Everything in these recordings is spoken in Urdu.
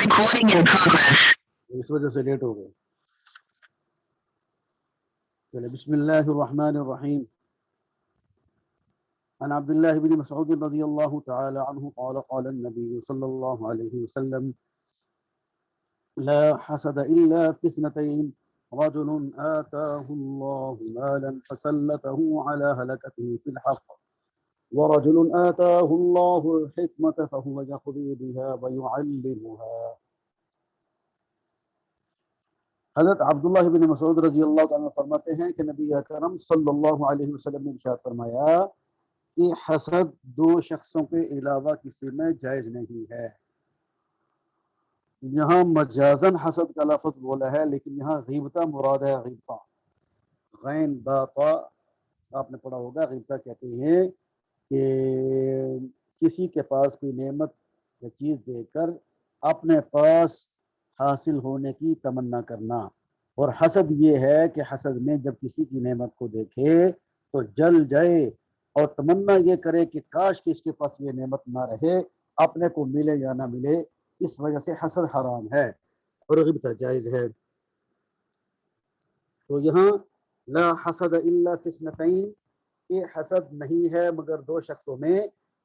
Recording in progress. اس وجہ سے لیٹ ہو گئے. چلے بسم اللہ الرحمن الرحیم. عن عبد الله بن مسعود رضي الله تعالى عنه قال قال النبي صلى الله عليه وسلم لا حسد إلا في اثنتين رجل آتاه الله مالا فسلته على هلكته في الحق ورجل آتاه الله الحكمة فهو يقضي بها ويعلمها. حضرت عبداللہ بن مسعود رضی اللہ عنہ فرماتے ہیں کہ نبی اکرم صلی اللہ علیہ وسلم نے ارشاد فرمایا کہ حسد دو شخصوں کے علاوہ کسی میں جائز نہیں ہے. یہاں مجازن حسد کا لفظ بولا ہے، لیکن یہاں غیبتہ مراد ہے. غیبتہ غین با طا آپ نے پڑھا ہوگا. غیبتہ کہتے ہیں کہ کسی کے پاس کوئی نعمت یا چیز دے کر اپنے پاس حاصل ہونے کی تمنا کرنا. اور حسد یہ ہے کہ حسد میں جب کسی کی نعمت کو دیکھے تو جل جائے اور تمنا یہ کرے کہ کاش کہ اس کے پاس یہ نعمت نہ رہے، اپنے کو ملے یا نہ ملے. اس وجہ سے حسد حرام ہے اور غیبت جائز ہے. تو یہاں لا حسد الا فی اثنتین، یہ حسد نہیں ہے مگر دو شخصوں میں.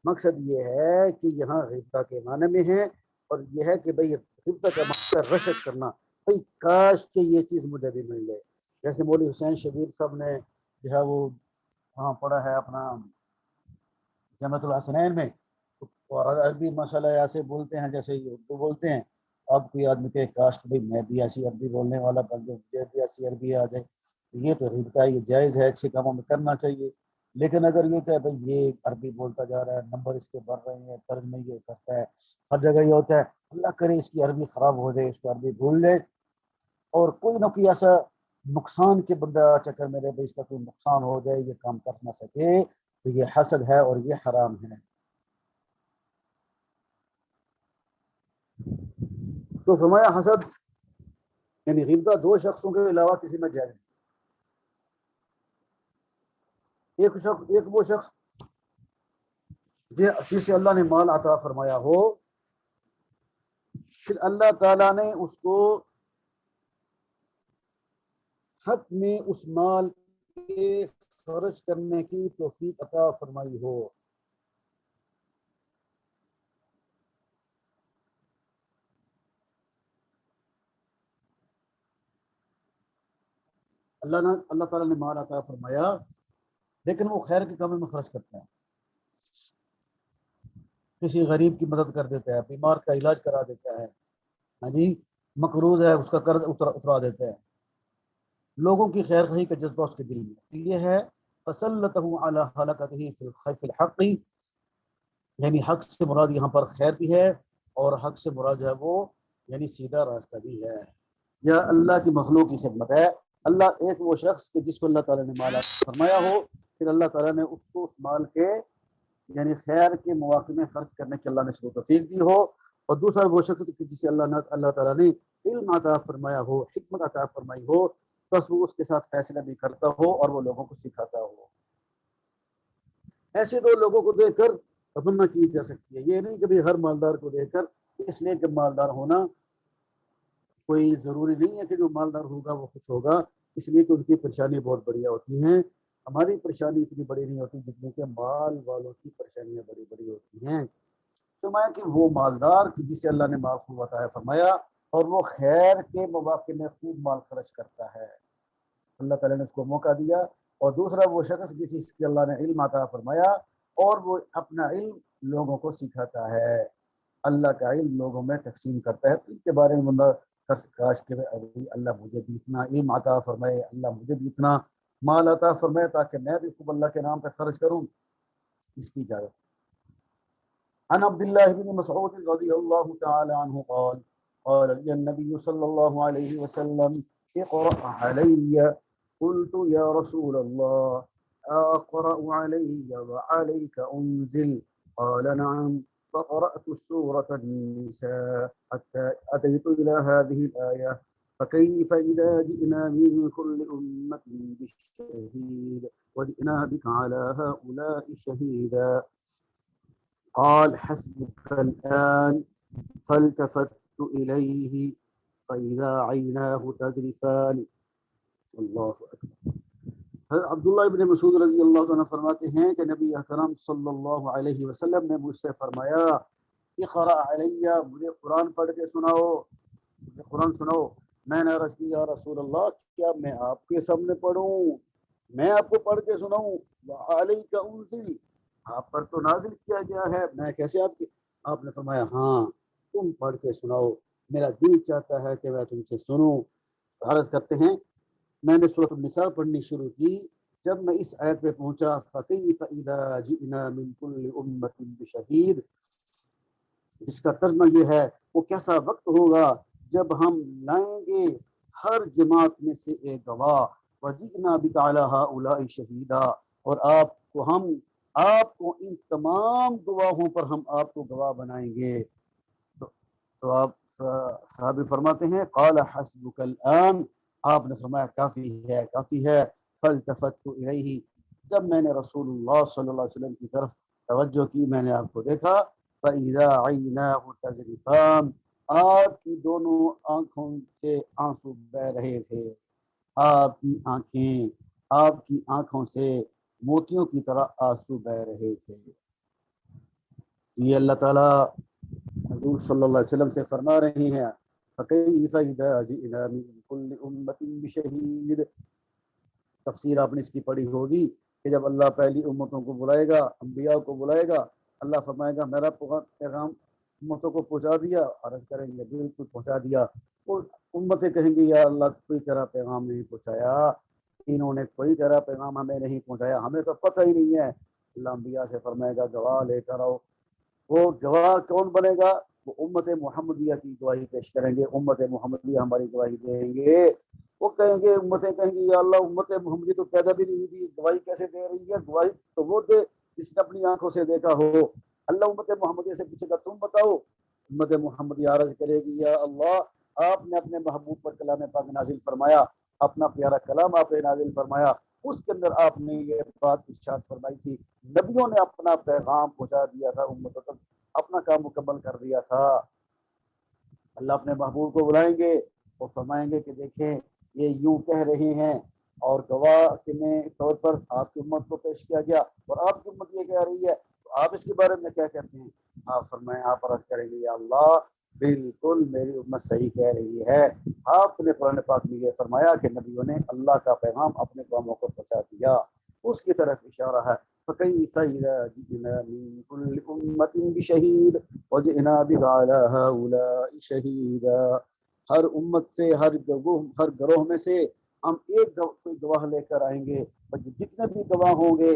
مقصد یہ ہے کہ یہاں غیبت کے معنی میں ہے، اور یہ ہے کہ بھئی غیبت کا مقصد رشک کرنا، بھئی کاش کہ یہ چیز مجھے بھی مل جائے. جیسے مولوی حسین شبیر صاحب نے جو ہے وہ وہاں پڑھا ہے اپنا جامعۃ الحسنین میں، اور عربی مسئلہ ایسے بولتے ہیں جیسے اردو بولتے ہیں. اب کوئی آدمی کہ کاش کہ میں بھی ایسی عربی بولنے والا بن جاؤں، مجھے بھی ایسی عربی آ جائے. یہ تو غیبت ہے، یہ جائز ہے، اچھے کاموں میں کرنا چاہیے. لیکن اگر یہ کہ بھئی یہ عربی بولتا جا رہا ہے، نمبر اس کے بڑھ رہے ہیں، ترجمے یہ کرتا ہے، ہر جگہ یہ ہوتا ہے، اللہ کرے اس کی عربی خراب ہو جائے، اس کو عربی بھول لے اور کوئی نہ کوئی ایسا نقصان کے بندہ چکر میں رہے، اس کا کوئی نقصان ہو جائے، یہ کام کر نہ سکے، تو یہ حسد ہے اور یہ حرام ہے. تو فرمایا حسد یعنی غیبت دو شخصوں کے علاوہ کسی میں جائز نہیں. ایک وہ شخص جسے اللہ نے مال عطا فرمایا ہو، پھر اللہ تعالیٰ نے اس کو حق میں اس مال کے خرچ کرنے کی توفیق عطا فرمائی ہو. اللہ تعالیٰ نے مال عطا فرمایا، لیکن وہ خیر کے کاموں میں خرچ کرتا ہے. کسی غریب کی مدد کر دیتا ہے، بیمار کا علاج کرا دیتا ہے، ہاں جی، مقروض ہے اس کا قرض اترا دیتا ہے. لوگوں کی خیر خواہی کا جذبہ اس کے دل میں یہ ہے. فَسَلَّطَهُ عَلَى حَلَقَتِهِ فِي الْحَقِّ، یعنی حق سے مراد یہاں پر خیر بھی ہے، اور حق سے مراد جو ہے وہ یعنی سیدھا راستہ بھی ہے، یا اللہ کی مخلوق کی خدمت ہے. اللہ ایک وہ شخص کہ جس کو اللہ تعالیٰ نے مال فرمایا ہو، پھر اللہ تعالیٰ نے اس کو اس مال کے یعنی خیر کے مواقع میں خرچ کرنے کی اللہ نے اس کو توفیق دی ہو. اور دوسرا وہ شخص کہ جسے اللہ تعالیٰ نے علم عطا فرمایا ہو، حکمت عطا فرمائی ہو، بس وہ اس کے ساتھ فیصلہ بھی کرتا ہو اور وہ لوگوں کو سکھاتا ہو. ایسے دو لوگوں کو دیکھ کر تمنا کی جا سکتی ہے. یہ نہیں کہ ہر مالدار کو دیکھ کر اس لیے کہ مالدار ہونا کوئی ضروری نہیں ہے کہ جو مالدار ہوگا وہ خوش ہوگا، اس لیے کہ ان کی پریشانی بہت بڑی ہوتی ہیں. ہماری پریشانی اتنی بڑی نہیں ہوتی جتنی کہ مال والوں کی پریشانیاں بڑی بڑی ہوتی ہیں. فرمایا کہ وہ مالدار جسے اللہ نے مال خوب عطا فرمایا اور وہ خیر کے مواقع میں خوب مال خرچ کرتا ہے، اللہ تعالیٰ نے اس کو موقع دیا. اور دوسرا وہ شخص جس کے اللہ نے علم عطا فرمایا اور وہ اپنا علم لوگوں کو سکھاتا ہے، اللہ کا علم لوگوں میں تقسیم کرتا ہے. ان کے بارے میں بندہ کاش کہ اللہ مجھے بھی اتنا علم عطا فرمائے، اللہ مجھے بھی اتنا مال عطا فرمائے تاکہ میں بھی خوب اللہ کے نام پہ خرچ کروں. اس کی اجازت. عن عبد الله بن مسعود رضي الله تعالى عنه قال قال لي النبي صلى الله عليه وسلم اقرأ علي. قلت يا رسول الله أقرأ علي وعليك أنزل؟ قال نعم. فقرأت سورة النساء حتى أتيت إلى هذه الآية فكيف إذا جئنا من كل أمة بشهيد وجئنا بك على هؤلاء شهيدا. قال حسبك الآن. فالتفت إليه فإذا عيناه تذرفان اللہ اکبر۔ حضرت عبداللہ ابن مسعود رضی اللہ عنہ فرماتے ہیں کہ نبی اکرم صلی اللہ علیہ وسلم نے مجھ سے فرمایا اقرأ علیہ، مجھے قرآن پڑھ کے سناؤ، مجھے قرآن سناؤ۔ میں نے عرض کی یا رسول اللہ کیا میں آپ کے سامنے پڑھوں، میں آپ کو پڑھ کے سناؤں؟ وعلیک انزل، آپ پر تو نازل کیا گیا ہے، میں کیسے آپ نے فرمایا ہاں تم پڑھ کے سناؤ، میرا دل چاہتا ہے کہ میں تم سے سنوں۔ عرض کرتے ہیں میں نے سورۃ النساء پڑھنی شروع کی، جب میں اس آیت پہ پہنچا فَكَيْفَ إِذَا جِئْنَا مِن كُلِّ أُمَّةٍ بِشَهِيدٍ، اس کا ترجمہ یہ ہے وہ کیسا وقت ہوگا جب ہم لائیں گے ہر جماعت میں سے ایک گواہ، وَجِئْنَا بِكَ عَلَىٰ هَٰؤُلَاءِ شَهِيدًا، اور آپ کو ان تمام گواہوں پر ہم آپ کو گواہ بنائیں گے۔ تو آپ صحابی فرماتے ہیں قال حسبک الآن، آپ نے فرمایا کافی ہے کافی ہے۔ فالتفت الیہ، جب میں نے رسول اللہ صلی اللہ علیہ وسلم کی طرف توجہ کی، میں نے آپ کو دیکھا، فاذا عیناہ تذرفان، آپ کی دونوں آنکھوں سے آنسو بہ رہے تھے، آپ کی آنکھوں سے موتیوں کی طرح آنسو بہ رہے تھے۔ یہ اللہ تعالیٰ حضور صلی اللہ علیہ وسلم سے فرما رہے ہیں فَكَيْفَ إِذَا جِئْنَا مِن كُلِّ أُمَّةٍ بِشَهِيدٍ۔ تفسیر آپ نے اس کی پڑھی ہوگی کہ جب اللہ پہلی امتوں کو بلائے گا، انبیاء کو بلائے گا، اللہ فرمائے گا میرا پیغام امتوں کو پہنچا دیا، عرض کریں گے بالکل پہنچا دیا۔ وہ امتیں کہیں گی یا اللہ کوئی تیرا پیغام نہیں پہنچایا، انہوں نے کوئی تیرا پیغام ہمیں نہیں پہنچایا، ہمیں تو پتہ ہی نہیں ہے۔ اللہ انبیاء سے فرمائے گا گواہ لے کر آؤ۔ وہ گواہ کون بنے گا؟ وہ امت محمدیہ کی گواہی پیش کریں گے، امت محمدیہ ہماری گواہی دیں گے۔ وہ کہیں گے، امتیں کہیں گی یا اللہ امت محمدیہ تو پیدا بھی نہیں ہوئی تھی، گواہی کیسے دے رہی ہے؟ گواہی تو وہ دے جس نے اپنی آنکھوں سے دیکھا ہو۔ اللہ امت محمدیہ سے پوچھے گا تم بتاؤ، امت محمدیہ عرض کرے گی یا اللہ آپ نے اپنے محبوب پر کلام پاک نازل فرمایا، اپنا پیارا کلام آپ نے نازل فرمایا، اس کے اندر آپ نے یہ بات ارشاد فرمائی تھی، نبیوں نے اپنا پیغام پہنچا دیا تھا، امتوں تک اپنا کام مکمل کر دیا تھا۔ اللہ اپنے محبوب کو بلائیں گے اور فرمائیں گے کہ دیکھیں یہ یوں کہہ رہے ہیں، اور گواہ کے طور پر آپ کی امت کو پیش کیا گیا، اور آپ کی امت یہ کہہ رہی ہے، تو آپ اس کے بارے میں کیا کہتے ہیں؟ آپ فرمائیں، آپ عرض کریں گے یا اللہ بالکل میری امت صحیح کہہ رہی ہے، آپ نے قرآن پاک میں یہ فرمایا کہ نبیوں نے اللہ کا پیغام اپنے قوموں کو پہنچا دیا، اس کی طرف اشارہ ہے۔ فَكَيْفَ إِذَا جِئْنَا مِن كُلِّ أُمَّةٍ بِشَهِيدٍ وَجِئْنَا بِكَ عَلَىٰ هَٰؤُلَاءِ شَهِيدًا، ہر امت سے، ہر گروہ میں سے ہم ایک کوئی گواہ لے کر آئیں گے، جتنے بھی گواہ ہوں گے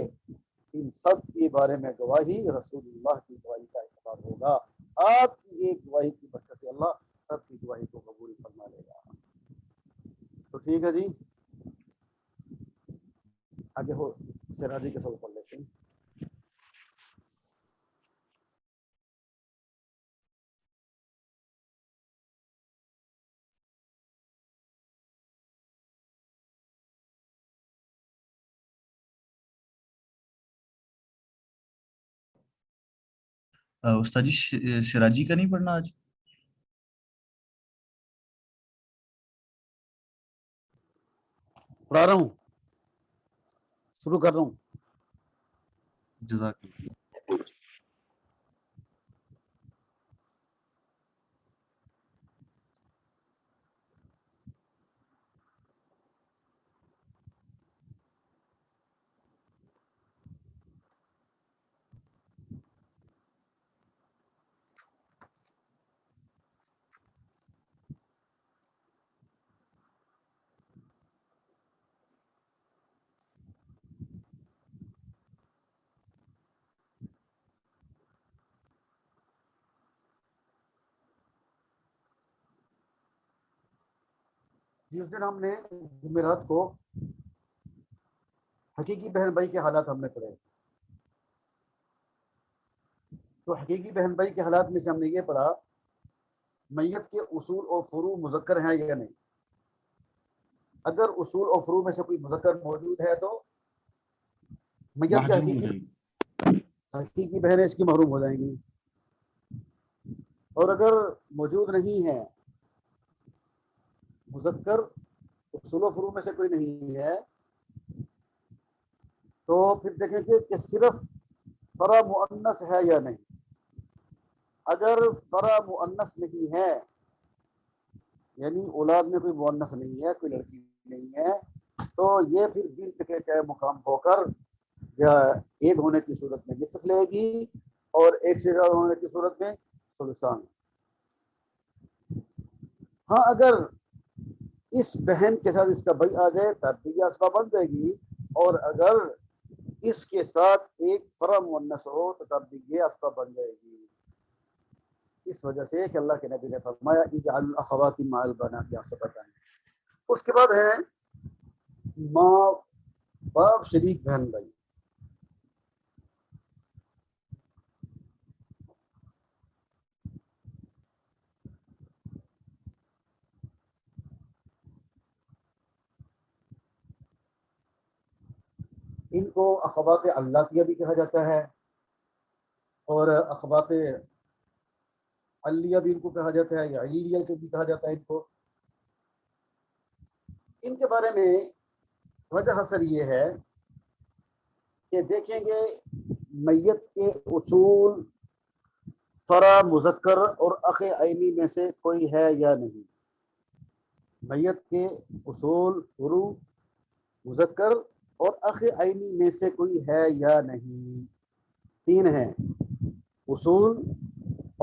ان سب کے بارے میں گواہی رسول اللہ کی گواہی کا اعتبار ہوگا۔ آپ کی ایک گواہی کی برکت سے اللہ سب کی گواہی کو قبول فرما لے گا۔ تو ٹھیک ہے جی، آگے ہو سراجی کے سبق پڑھ لیتے ہیں۔ استاد جی سراجی کا نہیں پڑھنا آج؟ پڑھا رہا ہوں، شروع کر رہا ہوں۔ جزاک اللہ۔ جس دن ہم نے جمعرات کو حقیقی بہن بھائی کے حالات ہم نے پڑھے، تو حقیقی بہن بھائی کے حالات میں سے ہم نے یہ پڑھا میت کے اصول اور فروع مذکر ہیں یا نہیں۔ اگر اصول اور فروع میں سے کوئی مذکر موجود ہے تو میت کے حقیقی بہنیں اس کی محروم ہو جائیں گی، اور اگر موجود نہیں ہے مذکر اصول و فروع میں سے کوئی نہیں ہے تو پھر دیکھیں گے کہ صرف فرع مؤنث ہے یا نہیں. اگر فرع مؤنث نہیں ہے یعنی اولاد میں کوئی مؤنث نہیں ہے کوئی لڑکی نہیں ہے تو یہ پھر بنت کے قائم مقام ہو کر ایک ہونے کی صورت میں نصف لے گی اور ایک سے زیادہ ہونے کی صورت میں ثلثان. ہاں اگر اس بہن کے ساتھ اس کا بھائی آ جائے تب بھی یہ اسباب بن جائے گی اور اگر اس کے ساتھ ایک فرع مؤنث ہو تو تب بھی یہ اسباب بن جائے گی. اس وجہ سے کہ اللہ کے نبی نے فرمایا اجعل الاخوات مع البنات آپ سے بتائیں. اس کے بعد ہے ماں باپ شریک بہن بھائی. ان کو اخوات اللاتیہ بھی کہا جاتا ہے اور اخوات علیہ بھی ان کو کہا جاتا ہے یا علیہ بھی کہا جاتا ہے. ان کو ان کے بارے میں وجہ حسر یہ ہے کہ دیکھیں گے میت کے اصول فرع مذکر اور اخ عینی میں سے کوئی ہے یا نہیں. میت کے اصول فروع مذکر اور اخ عینی میں سے کوئی ہے یا نہیں. تین ہیں اصول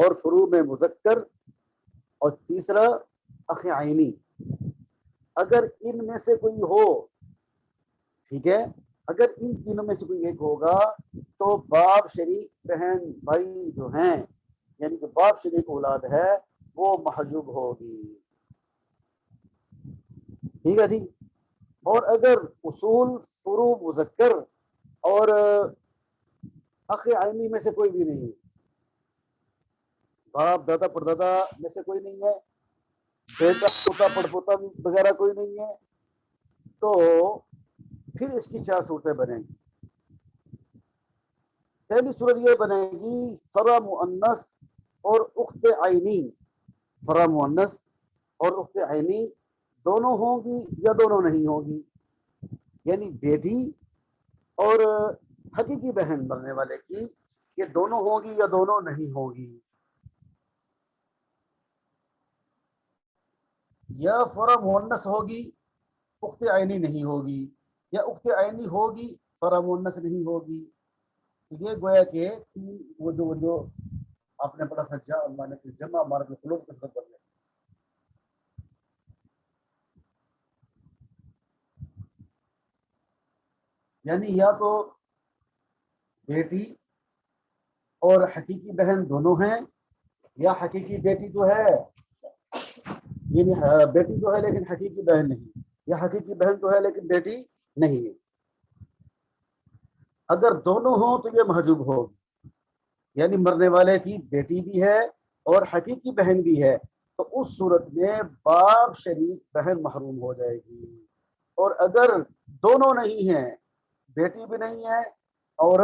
اور فروع میں مذکر اور تیسرا اخ عینی. اگر ان میں سے کوئی ہو ٹھیک ہے اگر ان تینوں میں سے کوئی ایک ہوگا تو باپ شریک بہن بھائی جو ہیں یعنی جو باپ شریک اولاد ہے وہ محجوب ہوگی. ٹھیک ہے جی. اور اگر اصول فروع مذکر اور اخ عینی میں سے کوئی بھی نہیں باپ دادا پردادا میں سے کوئی نہیں ہے بیٹا پوتا پڑپوتا وغیرہ کوئی نہیں ہے تو پھر اس کی چار صورتیں بنیں گی. پہلی صورت یہ بنے گی فرع مؤنث اور اخت عینی. فرع مؤنث اور اخت عینی دونوں ہوں گی یا دونوں نہیں ہوں گی یعنی بیٹی اور حقیقی بہن مرنے والے کی یہ دونوں ہوں گی یا دونوں نہیں ہوں گی. یا فرع مؤنث ہوگی اخت عینی نہیں ہوگی یا اخت عینی ہوگی فرع مؤنث نہیں ہوگی. یہ گویا کہ تین وہ جو آپ نے پڑھا تھا جمع مارک خلوص کے طرف بن گئے. یعنی یا تو بیٹی اور حقیقی بہن دونوں ہیں یا حقیقی بیٹی تو ہے یعنی بیٹی تو ہے لیکن حقیقی بہن نہیں یا حقیقی بہن تو ہے لیکن بیٹی نہیں ہے. اگر دونوں ہوں تو یہ محجوب ہوگی یعنی مرنے والے کی بیٹی بھی ہے اور حقیقی بہن بھی ہے تو اس صورت میں باپ شریک بہن محروم ہو جائے گی. اور اگر دونوں نہیں ہیں بیٹی بھی نہیں ہے اور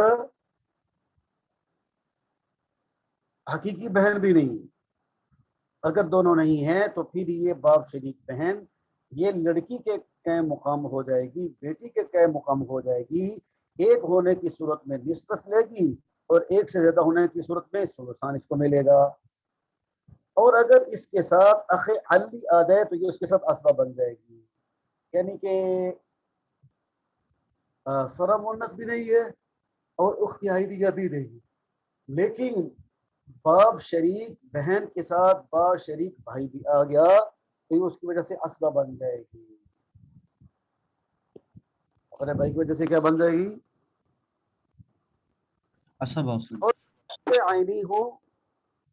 حقیقی بہن بھی نہیں اگر دونوں نہیں ہیں تو پھر یہ باپ شریک بہن یہ لڑکی کے قائم مقام ہو جائے گی بیٹی کے قائم مقام ہو جائے گی. ایک ہونے کی صورت میں نصف لے گی اور ایک سے زیادہ ہونے کی صورت میں ثلثان اس کو ملے گا. اور اگر اس کے ساتھ اخ علی آ جائے تو یہ اس کے ساتھ اسباب بن جائے گی یعنی کہ فرع مؤنث بھی نہیں ہے اور اخت عینیہ بھی نہیں لیکن باپ شریک بہن کے ساتھ باپ شریک بھائی بھی آ گیا تو یہ اس کی وجہ سے اسباب بن جائے گی. اپنے بھائی کی وجہ سے کیا بن جائے گی اور عینی ہو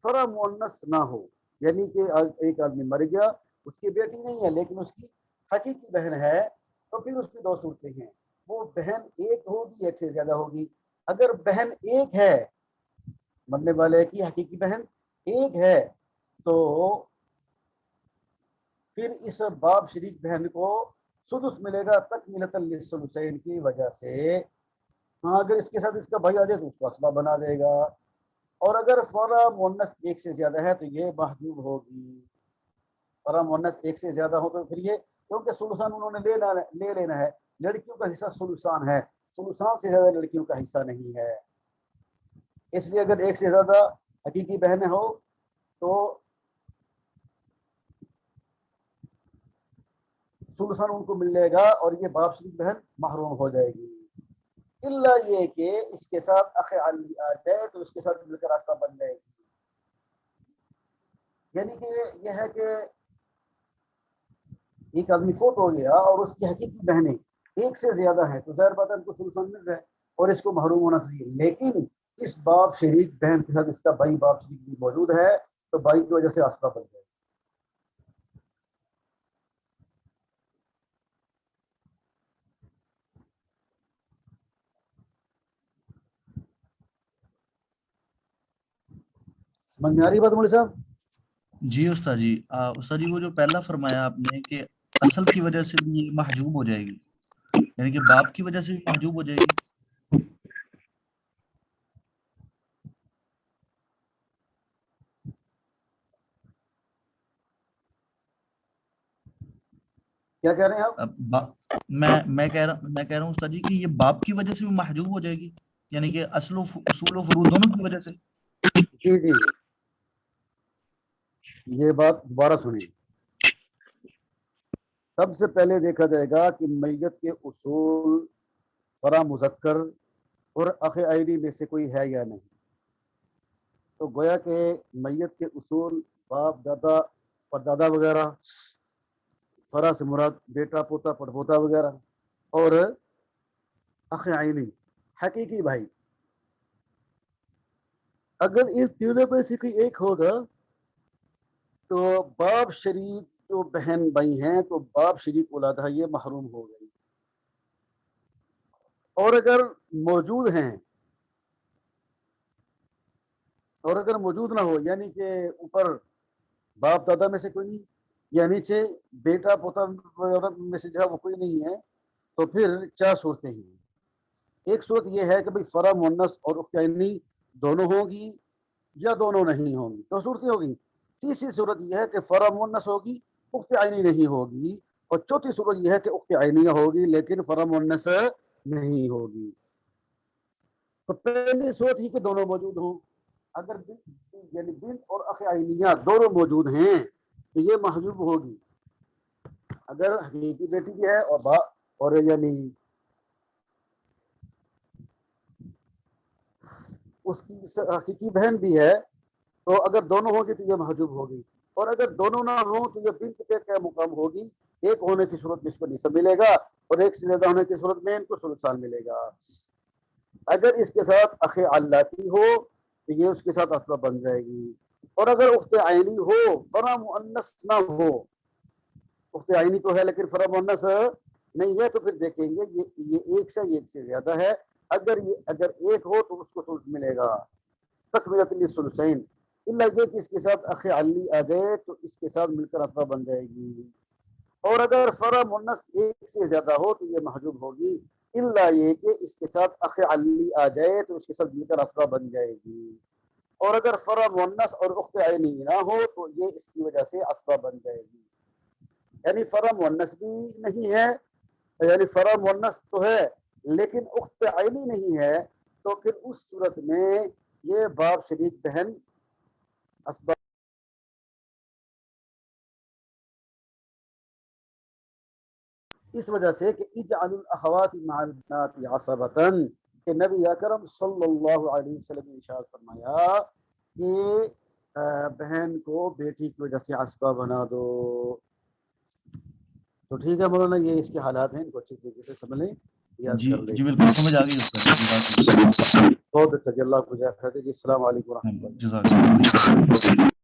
فرع مؤنث نہ ہو یعنی کہ ایک آدمی مر گیا اس کی بیٹی نہیں ہے لیکن اس کی حقیقی بہن ہے تو پھر اس کی دو صورتیں ہیں وہ بہن ایک ہوگی ایک سے زیادہ ہوگی. اگر بہن ایک ہے مرنے والے کی حقیقی بہن ایک ہے تو پھر اس باپ شریک بہن کو سدس ملے گا تکملۃ للثلثین کی وجہ سے. ہاں اگر اس کے ساتھ اس کا بھائی آ جائے تو اس کو اسباب بنا دے گا اور اگر فرع مؤنث ایک سے زیادہ ہے تو یہ محجوب ہوگی. فرع مؤنث ایک سے زیادہ ہو تو پھر یہ، کیونکہ ثلثان انہوں نے لے لینا ہے، لڑکیوں کا حصہ ثلثان ہے، ثلثان سے زیادہ لڑکیوں کا حصہ نہیں ہے. اس لیے اگر ایک سے زیادہ حقیقی بہنیں ہو تو ثلثان ان کو مل جائے گا اور یہ باپ شریک بہن محروم ہو جائے گی. الا یہ کہ اس کے ساتھ اخ علی آ جائے تو اس کے ساتھ مل کر راستہ بن جائے گی. یعنی کہ یہ ہے کہ ایک آدمی فوت ہو گیا اور اس کی حقیقی بہنیں ایک سے زیادہ ہیں تو ظاہر بات ہے ان کو ثلثان مل رہا ہے اور اس کو محروم ہونا چاہیے. لیکن اس باپ شریک بہن کے ساتھ اس کا بھائی باپ شریک بھی موجود ہے تو بھائی کی وجہ سے عصبہ بن جائے. سمجھ میں آ رہی بات مولوی صاحب؟ جی استاد جی. استاد جی وہ جو پہلا فرمایا آپ نے کہ اصل کی وجہ سے بھی یہ محجوب ہو جائے گی، یعنی کہ باپ کی وجہ سے بھی محجوب ہو جائے گی. کیا کہہ رہے ہیں آپ؟ میں کہہ رہا ہوں استاد جی کہ یہ باپ کی وجہ سے بھی محجوب ہو جائے گی، یعنی کہ اصول و فروع دونوں کی وجہ سے. جی جی، یہ بات دوبارہ سنیں. سب سے پہلے دیکھا جائے گا کہ میت کے اصول فرع مذکر اور اخ عینی میں سے کوئی ہے یا نہیں. تو گویا کہ میت کے اصول باپ دادا پردادا وغیرہ، فرع سے مراد بیٹا پوتا پڑپوتا وغیرہ، اور اخ عینی حقیقی بھائی. اگر اس تینوں میں سے کوئی ایک ہوگا تو باپ شریک جو بہن بھائی ہیں تو باپ شریک اولاد ہے یہ محروم ہو گئی. اور اگر موجود ہیں اور اگر موجود نہ ہو، یعنی کہ اوپر باپ دادا میں سے کوئی نہیں یا نیچے بیٹا پوتا میں سے جو ہے وہ کوئی نہیں ہے، تو پھر 4 صورتیں ہیں. ایک صورت یہ ہے کہ بھئی فرع مؤنث اور اخت عینی دونوں ہوں گی یا دونوں نہیں ہوں گی، 2 صورتیں ہوگی. تیسری صورت یہ ہے کہ فرع مؤنث ہوگی اخت عینی نہیں ہوگی، اور چوتھی صورت یہ ہے کہ اخت عینیہ ہوگی لیکن فرع مؤنث نہیں ہوگی. تو پہلی صورت ہی کہ دونوں موجود ہوں. اگر یعنی بنت اور اخ عینیہ دونوں موجود ہیں تو یہ محجوب ہوگی. اگر حقیقی بیٹی بھی ہے اور یعنی اس کی حقیقی بہن بھی ہے تو اگر دونوں ہوگی تو یہ محجوب ہوگی. اور اگر دونوں نہ ہوں تو یہ بنت کے کیا مقام ہوگی؟ ایک ہونے کی صورت میں اس کو نصف ملے گا اور ایک سے زیادہ ہونے کی صورت میں ان کو ثلثان ملے گا. اگر اس کے ساتھ اخ علاتی ہو تو یہ اس کے ساتھ عصبہ بن جائے گی. اور اگر اخت عینی ہو فرع مؤنث نہ ہو، اخت عینی تو ہے لیکن فرع مؤنث نہیں ہے، تو پھر دیکھیں گے یہ ایک سے زیادہ ہے. اگر ایک ہو تو اس کو ثلث ملے گا تکملۃ للثلثین، الا یہ کہ اس کے ساتھ اخ علی آ جائے تو اس کے ساتھ مل کر عصبہ بن جائے گی. اور اگر فرع مؤنث ایک سے زیادہ ہو تو یہ محجوب ہوگی، الا یہ کہ اس کے ساتھ اخ علی آ جائے تو اس کے ساتھ مل کر عصبہ بن جائے گی. اور اگر فرع مؤنث اور اخت عینی نہ ہو تو یہ اس کی وجہ سے عصبہ بن جائے گی. یعنی فرع مؤنث بھی نہیں ہے، یعنی فرع مؤنث تو ہے لیکن اخت عینی نہیں ہے، تو پھر اس صورت میں یہ باپ شریک بہن عصبہ اس وجہ سے کہ اجعلوا الاخوات مع البنات عصبۃ، کہ نبی اکرم صلی اللہ علیہ وسلم نے ارشاد فرمایا کہ بہن کو بیٹی کی وجہ سے عصبہ بنا دو. تو ٹھیک ہے مولانا، یہ اس کے حالات ہیں، ان کو اچھی طریقے سے سمجھ لیں، یاد جی کر لیں. جی بالکل سمجھ آ گئی استاد جی. جزاک اللہ. بہت اچھا جی، اللہ کو جزاک خیر. جی السلام علیکم ورحمۃ اللہ. جزاک اللہ.